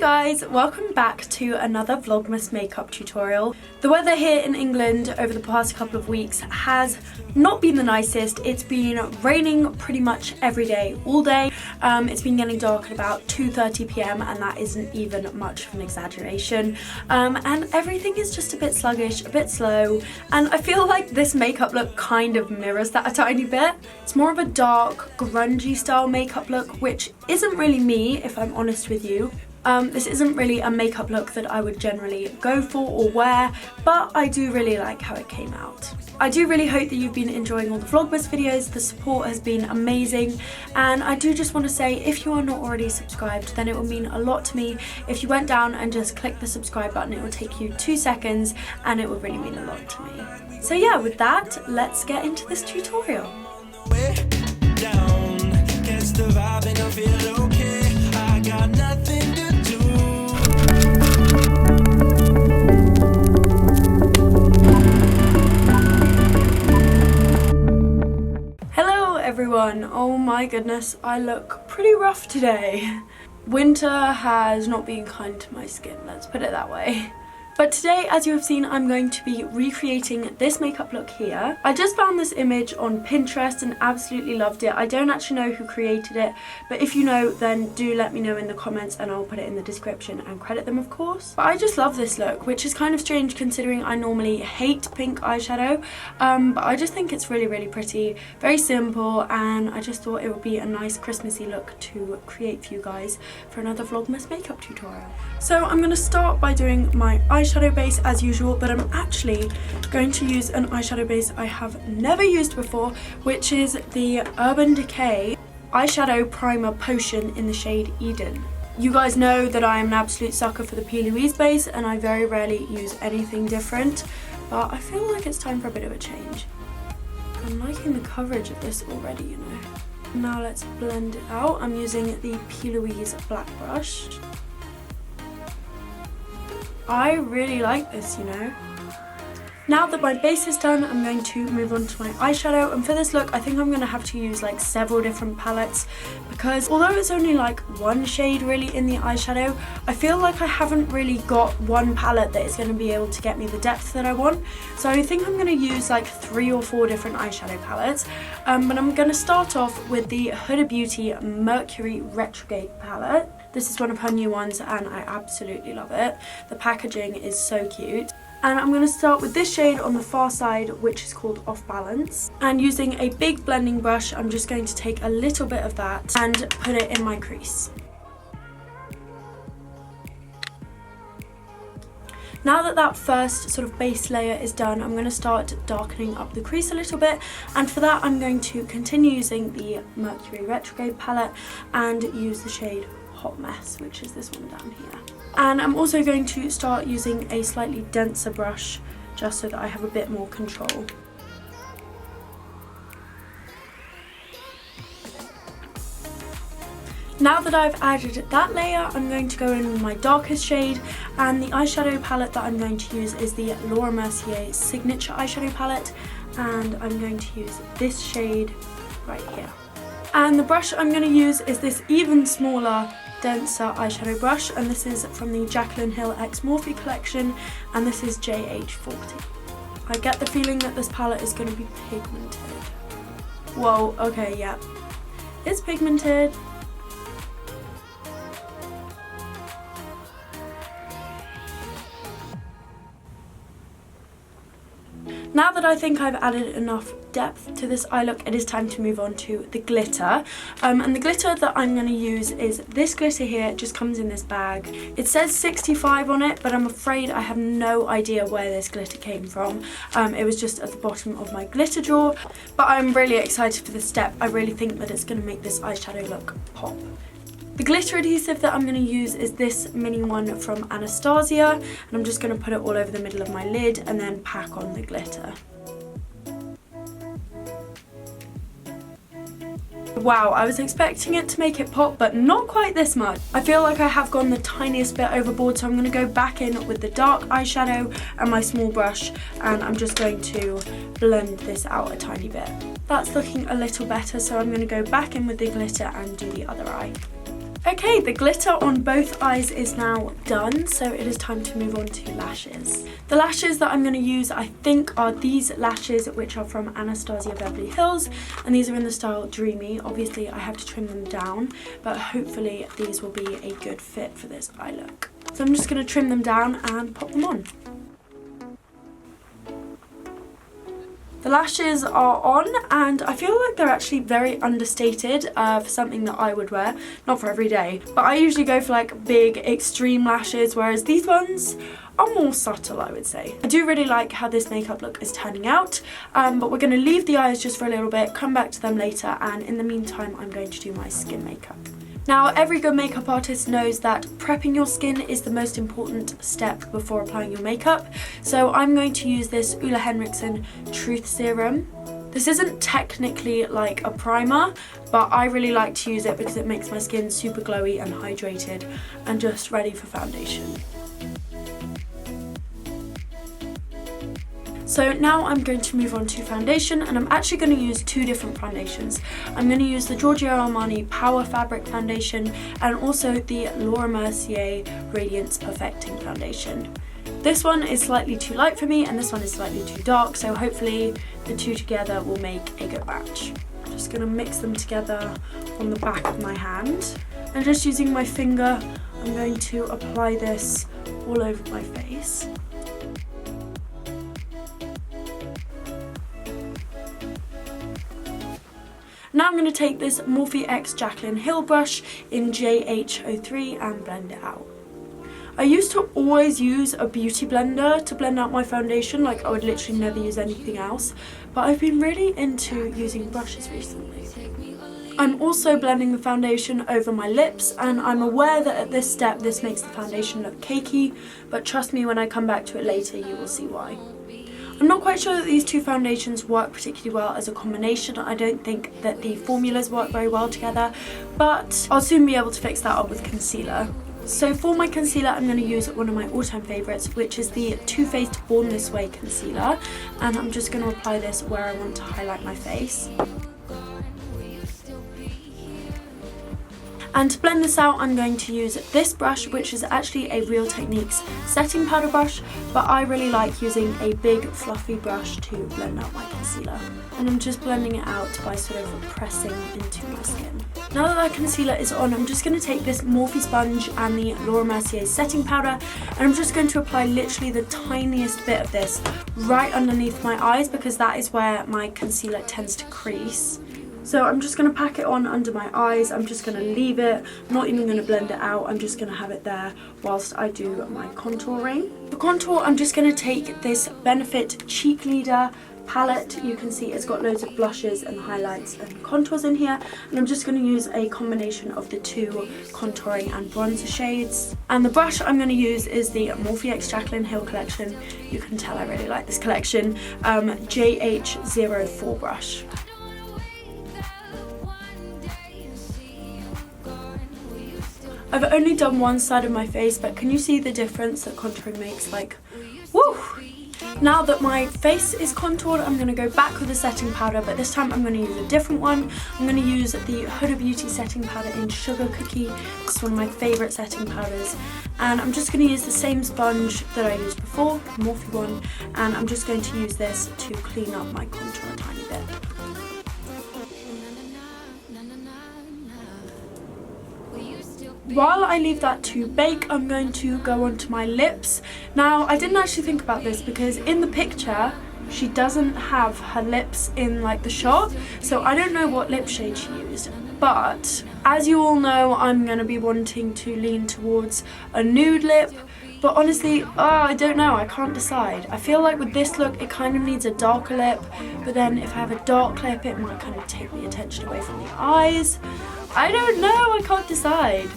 guys, welcome back to another Vlogmas makeup tutorial. The weather here in England over the past couple of weeks has not been the nicest. It's been raining pretty much every day, all day. It's been getting dark at about 2:30 p.m. and that isn't even much of an exaggeration. And everything is just a bit sluggish, a bit slow, and I feel like this makeup look kind of mirrors that a tiny bit. It's more of a dark, grungy style makeup look, which isn't really me, if I'm honest with you. This isn't really a makeup look that I would generally go for or wear, but I do really like how it came out. I do really hope that you've been enjoying all the Vlogmas videos. The support has been amazing, and I do just want to say, if you are not already subscribed, then it will mean a lot to me if you went down and just click the subscribe button. It will take you 2 seconds and it will really mean a lot to me. So yeah, with that, let's get into this tutorial. Everyone, oh my goodness, I look pretty rough today. Winter has not been kind to my skin, let's put it that way. But today, as you have seen, I'm going to be recreating this makeup look here. I just found this image on Pinterest and absolutely loved it. I don't actually know who created it, but if you know, then do let me know in the comments and I'll put it in the description and credit them, of course. But I just love this look, which is kind of strange considering I normally hate pink eyeshadow, but I just think it's really, really pretty, very simple, and I just thought it would be a nice Christmassy look to create for you guys for another Vlogmas makeup tutorial. So I'm going to start by doing my eyeshadow base as usual, but I'm actually going to use an eyeshadow base I have never used before, which is the Urban Decay Eyeshadow Primer Potion in the shade Eden. You guys know that I am an absolute sucker for the P. Louise base and I very rarely use anything different, but I feel like it's time for a bit of a change. I'm liking the coverage of this already, you know. Now let's blend it out. I'm using the P. Louise black brush. I really like this, you know. Now that my base is done, I'm going to move on to my eyeshadow, and for this look I think I'm going to have to use like several different palettes, because although it's only like one shade really in the eyeshadow, I feel like I haven't really got one palette that is going to be able to get me the depth that I want. So I think I'm going to use like 3 or 4 different eyeshadow palettes, but I'm going to start off with the Huda Beauty Mercury Retrograde palette. This is one of her new ones and I absolutely love it. The packaging is so cute. And I'm going to start with this shade on the far side, which is called Off Balance. And using a big blending brush, I'm just going to take a little bit of that and put it in my crease. Now that that first sort of base layer is done, I'm going to start darkening up the crease a little bit, and for that I'm going to continue using the Mercury Retrograde palette and use the shade Hot Mess, which is this one down here. And I'm also going to start using a slightly denser brush just so that I have a bit more control. Now that I've added that layer, I'm going to go in with my darkest shade, and the eyeshadow palette that I'm going to use is the Laura Mercier Signature Eyeshadow Palette, and I'm going to use this shade right here. And the brush I'm going to use is this even smaller, denser eyeshadow brush, and this is from the Jaclyn Hill X Morphe collection, and this is JH40. I get the feeling that this palette is going to be pigmented. Whoa, okay, yeah. It's pigmented. Now that I think I've added enough depth to this eye look, it is time to move on to the glitter. And the glitter that I'm going to use is this glitter here. It just comes in this bag. It says 65 on it, but I'm afraid I have no idea where this glitter came from. It was just at the bottom of my glitter drawer, but I'm really excited for this step. I really think that it's going to make this eyeshadow look pop. The glitter adhesive that I'm going to use is this mini one from Anastasia, and I'm just going to put it all over the middle of my lid and then pack on the glitter. Wow, I was expecting it to make it pop, but not quite this much. I feel like I have gone the tiniest bit overboard, so I'm going to go back in with the dark eyeshadow and my small brush, and I'm just going to blend this out a tiny bit. That's looking a little better, so I'm going to go back in with the glitter and do the other eye. Okay, the glitter on both eyes is now done, so it is time to move on to lashes. The lashes that I'm going to use, I think, are these lashes, which are from Anastasia Beverly Hills, and these are in the style Dreamy. Obviously, I have to trim them down, but hopefully these will be a good fit for this eye look. So I'm just going to trim them down and pop them on. The lashes are on, and I feel like they're actually very understated for something that I would wear, not for every day. But I usually go for like big extreme lashes, whereas these ones are more subtle, I would say. I do really like how this makeup look is turning out, but we're going to leave the eyes just for a little bit, come back to them later, and in the meantime I'm going to do my skin makeup. Now, every good makeup artist knows that prepping your skin is the most important step before applying your makeup. So I'm going to use this Ole Henriksen Truth Serum. This isn't technically like a primer, but I really like to use it because it makes my skin super glowy and hydrated and just ready for foundation. So now I'm going to move on to foundation, and I'm actually going to use two different foundations. I'm going to use the Giorgio Armani Power Fabric Foundation and also the Laura Mercier Radiance Perfecting Foundation. This one is slightly too light for me and this one is slightly too dark, so hopefully the two together will make a good match. I'm just going to mix them together on the back of my hand, and just using my finger I'm going to apply this all over my face. Now I'm going to take this Morphe X Jaclyn Hill brush in JH03 and blend it out. I used to always use a beauty blender to blend out my foundation, like I would literally never use anything else, but I've been really into using brushes recently. I'm also blending the foundation over my lips, and I'm aware that at this step this makes the foundation look cakey, but trust me, when I come back to it later you will see why. I'm not quite sure that these two foundations work particularly well as a combination. I don't think that the formulas work very well together, but I'll soon be able to fix that up with concealer. So for my concealer, I'm going to use one of my all-time favourites, which is the Too Faced Born This Way concealer, and I'm just going to apply this where I want to highlight my face. And to blend this out, I'm going to use this brush, which is actually a Real Techniques setting powder brush, but I really like using a big fluffy brush to blend out my concealer. And I'm just blending it out by sort of pressing into my skin. Now that that concealer is on, I'm just going to take this Morphe sponge and the Laura Mercier setting powder, and I'm just going to apply literally the tiniest bit of this right underneath my eyes, because that is where my concealer tends to crease. So I'm just going to pack it on under my eyes. I'm just going to leave it, I'm not even going to blend it out. I'm just going to have it there whilst I do my contouring. For contour, I'm just going to take this Benefit Cheek Leader palette. You can see it's got loads of blushes and highlights and contours in here, and I'm just going to use a combination of the two contouring and bronzer shades. And the brush I'm going to use is the Morphe X Jaclyn Hill collection. You can tell I really like this collection. JH04 brush. I've only done one side of my face, but can you see the difference that contouring makes? Like, woo! Now that my face is contoured, I'm going to go back with the setting powder, but this time I'm going to use a different one. I'm going to use the Huda Beauty setting powder in Sugar Cookie. This is one of my favourite setting powders. And I'm just going to use the same sponge that I used before, the Morphe one, and I'm just going to use this to clean up my contour a tiny bit. While I leave that to bake, I'm going to go onto my lips. Now, I didn't actually think about this because in the picture, she doesn't have her lips in like the shot, so I don't know what lip shade she used. But as you all know, I'm going to be wanting to lean towards a nude lip. But honestly, I don't know, I can't decide. I feel like with this look, it kind of needs a darker lip, but then if I have a dark lip, it might kind of take the attention away from the eyes. I don't know, I can't decide.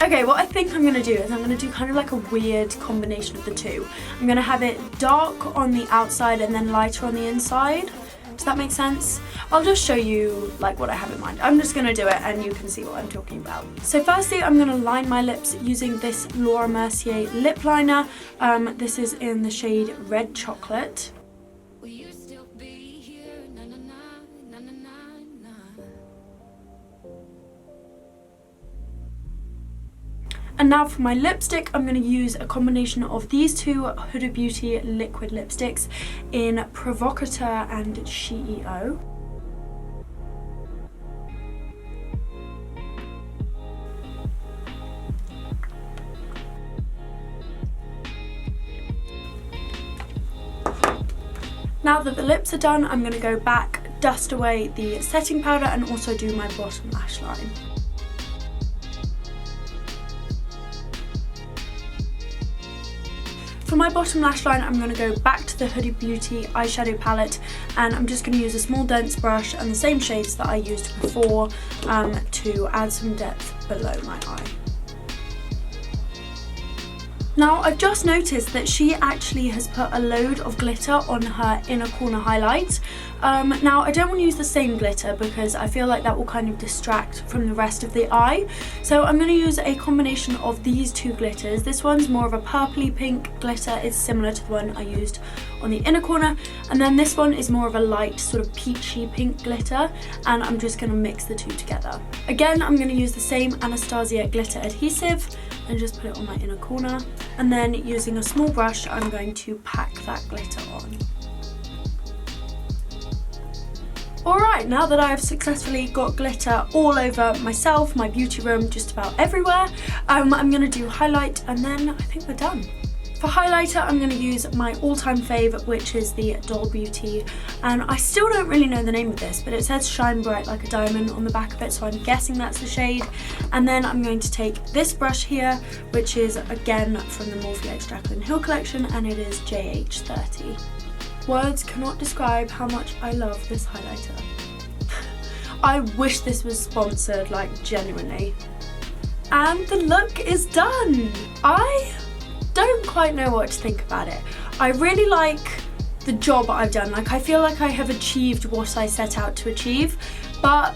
Okay, what I think I'm going to do is I'm going to do kind of like a weird combination of the two. I'm going to have it dark on the outside and then lighter on the inside. Does that make sense? I'll just show you like what I have in mind. I'm just going to do it and you can see what I'm talking about. So firstly, I'm going to line my lips using this Laura Mercier lip liner. This is in the shade Red Chocolate. And now for my lipstick, I'm going to use a combination of these two Huda Beauty liquid lipsticks in Provocateur and CEO. Now that the lips are done, I'm going to go back, dust away the setting powder and also do my bottom lash line. For my bottom lash line, I'm going to go back to the Huda Beauty eyeshadow palette, and I'm just going to use a small dense brush and the same shades that I used before to add some depth below my eye. Now, I've just noticed that she actually has put a load of glitter on her inner corner highlight. Now, I don't want to use the same glitter because I feel like that will kind of distract from the rest of the eye. So I'm going to use a combination of these two glitters. This one's more of a purpley pink glitter. It's similar to the one I used on the inner corner. And then this one is more of a light sort of peachy pink glitter. And I'm just going to mix the two together. Again, I'm going to use the same Anastasia glitter adhesive and just put it on my inner corner. And then using a small brush, I'm going to pack that glitter on. Alright, now that I have successfully got glitter all over myself, my beauty room, just about everywhere, I'm going to do highlight and then I think we're done. For highlighter, I'm going to use my all-time fave, which is the Doll Beauty, and I still don't really know the name of this, but it says Shine Bright Like a Diamond on the back of it, so I'm guessing that's the shade. And then I'm going to take this brush here, which is again from the Morphe X Jaclyn Hill collection, and it is JH30. Words cannot describe how much I love this highlighter. I wish this was sponsored, like genuinely. And the look is done! I don't quite know what to think about it. I really like the job I've done. Like, I feel like I have achieved what I set out to achieve, but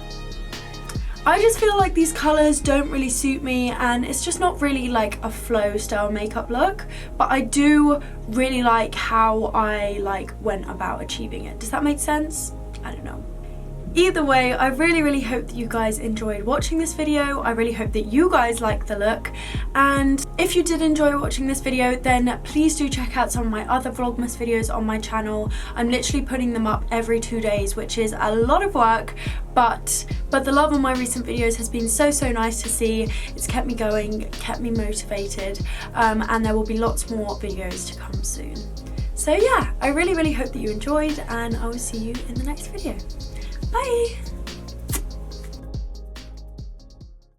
I just feel like these colours don't really suit me, and it's just not really like a flow style makeup look, but I do really like how I went about achieving it. Does that make sense? I don't know. Either way, I really hope that you guys enjoyed watching this video. I really hope that you guys like the look, and if you did enjoy watching this video, then please do check out some of my other Vlogmas videos on my channel. I'm literally putting them up every 2 days, which is a lot of work, but the love on my recent videos has been so nice to see. It's kept me going, kept me motivated, and there will be lots more videos to come soon. So yeah, I really hope that you enjoyed, and I will see you in the next video. Bye!